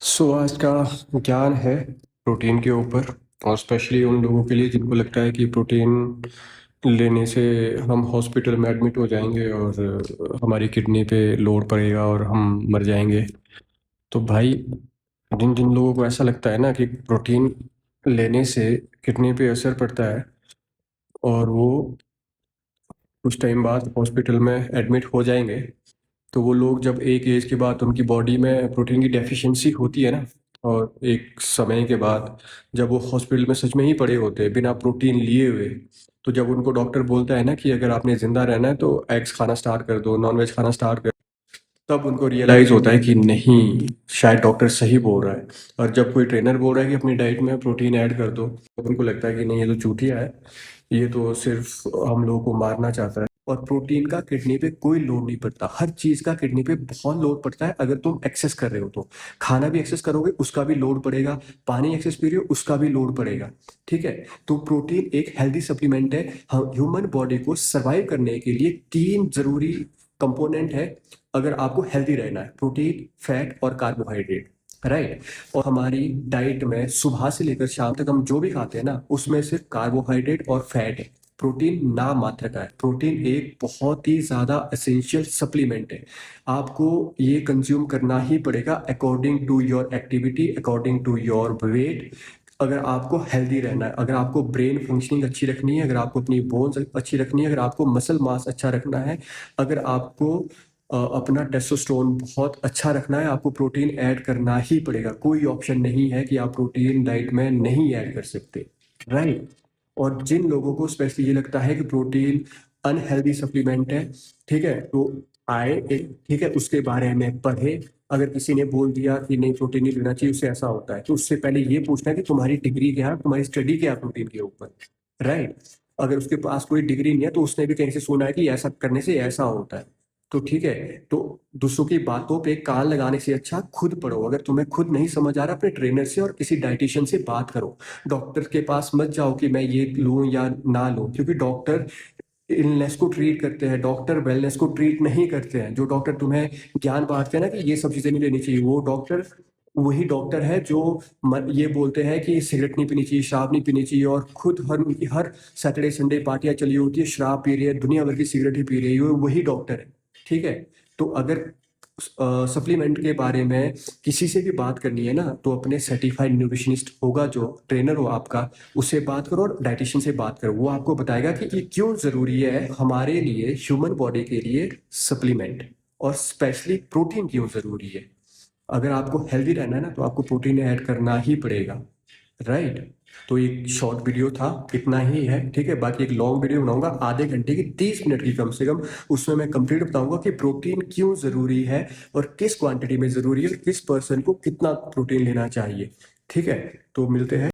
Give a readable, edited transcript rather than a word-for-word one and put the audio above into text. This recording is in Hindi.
आज का ज्ञान है प्रोटीन के ऊपर। और स्पेशली उन लोगों के लिए जिनको लगता है कि प्रोटीन लेने से हम हॉस्पिटल में एडमिट हो जाएंगे और हमारी किडनी पे लोड पड़ेगा और हम मर जाएंगे। तो भाई, जिन जिन लोगों को ऐसा लगता है ना कि प्रोटीन लेने से किडनी पे असर पड़ता है और वो कुछ टाइम बाद हॉस्पिटल में एडमिट हो जाएंगे, तो वो लोग जब एक एज के बाद उनकी बॉडी में प्रोटीन की डेफिशिएंसी होती है ना, और एक समय के बाद जब वो हॉस्पिटल में सच में ही पड़े होते हैं बिना प्रोटीन लिए हुए, तो जब उनको डॉक्टर बोलता है ना कि अगर आपने जिंदा रहना है तो एग्स खाना स्टार्ट कर दो, नॉनवेज खाना स्टार्ट कर, तब उनको रियलाइज होता है कि नहीं, शायद डॉक्टर सही बोल रहा है। और जब कोई ट्रेनर बोल रहा है कि अपनी डाइट में प्रोटीन ऐड कर दो, तो उनको लगता है कि नहीं, ये तो चूतिया है, ये तो सिर्फ हम लोगों को मारना चाहता है। और प्रोटीन का किडनी पे कोई लोड नहीं पड़ता, हर चीज का किडनी पे बहुत लोड पड़ता है। अगर तुम एक्सेस कर रहे हो तो खाना भी एक्सेस करोगे, उसका भी लोड पड़ेगा। पानी एक्सेस पी रहे हो, उसका भी लोड पड़ेगा। ठीक है। तो प्रोटीन एक हेल्दी सप्लीमेंट है। ह्यूमन बॉडी को सरवाइव करने के लिए तीन जरूरी कंपोनेंट है। अगर आपको हेल्दी रहना है, प्रोटीन, फैट और कार्बोहाइड्रेट, राइट। और हमारी डाइट में सुबह से लेकर शाम तक हम जो भी खाते हैं ना, उसमें सिर्फ कार्बोहाइड्रेट और फैट है। प्रोटीन नाम मात्र का है। प्रोटीन एक बहुत ही ज्यादा एसेंशियल सप्लीमेंट है। आपको ये कंज्यूम करना ही पड़ेगा according to your activity, according to your weight. अगर आपको हेल्दी रहना है, अगर आपको ब्रेन फंक्शनिंग अच्छी रखनी है, अगर आपको अपनी बोन्स अच्छी रखनी है, अगर आपको मसल मास अच्छा रखना है, अगर आपको अपना टेस्टोस्टेरोन बहुत अच्छा रखना है, आपको प्रोटीन ऐड करना ही पड़ेगा। कोई ऑप्शन नहीं है कि आप प्रोटीन डाइट में नहीं ऐड कर सकते, राइट। और जिन लोगों को स्पेशली ये लगता है कि प्रोटीन अनहेल्दी सप्लीमेंट है, ठीक है, तो ठीक है, उसके बारे में पढ़े। अगर किसी ने बोल दिया कि नहीं प्रोटीन नहीं लेना चाहिए, उससे ऐसा होता है, तो उससे पहले ये पूछना है कि तुम्हारी डिग्री क्या है, तुम्हारी स्टडी क्या है प्रोटीन के ऊपर, राइट। अगर उसके पास कोई डिग्री नहीं है तो उसने भी कहीं से सुना है कि ऐसा करने से ऐसा होता है, तो ठीक है। तो दूसरों की बातों पे कान लगाने से अच्छा खुद पढ़ो। अगर तुम्हें खुद नहीं समझ आ रहा, अपने ट्रेनर से और किसी डाइटिशियन से बात करो। डॉक्टर के पास मत जाओ कि मैं ये लूं या ना लूं, क्योंकि डॉक्टर इलनेस को ट्रीट करते हैं, डॉक्टर वेलनेस को ट्रीट नहीं करते हैं। जो डॉक्टर तुम्हें ज्ञान बांटते हैं ना कि ये सब चीजें नहीं लेनी चाहिए, वो डॉक्टर वही डॉक्टर है जो ये बोलते हैं कि सिगरेट नहीं पीनी चाहिए, शराब नहीं पीनी चाहिए, और खुद हर उनकी हर सैटरडे संडे पार्टियां चली होती है, शराब पी रही है, दुनिया भर की सिगरेट ही पी रही है, वही डॉक्टर है। ठीक है। तो अगर सप्लीमेंट के बारे में किसी से भी बात करनी है ना, तो अपने सर्टिफाइड न्यूट्रिशनिस्ट होगा, जो ट्रेनर हो आपका, उससे बात करो, और डाइटिशियन से बात करो। वो आपको बताएगा कि ये क्यों जरूरी है हमारे लिए, ह्यूमन बॉडी के लिए सप्लीमेंट, और स्पेशली प्रोटीन क्यों जरूरी है। अगर आपको हेल्दी रहना है ना, तो आपको प्रोटीन ऐड करना ही पड़ेगा, राइट। तो एक शॉर्ट वीडियो था, इतना ही है, ठीक है। बाकी एक लॉन्ग वीडियो बनाऊंगा, आधे घंटे की, 30 मिनट की कम से कम। उसमें मैं कंप्लीट बताऊंगा कि प्रोटीन क्यों जरूरी है, और किस क्वांटिटी में जरूरी है, और किस पर्सन को कितना प्रोटीन लेना चाहिए। ठीक है। तो मिलते हैं।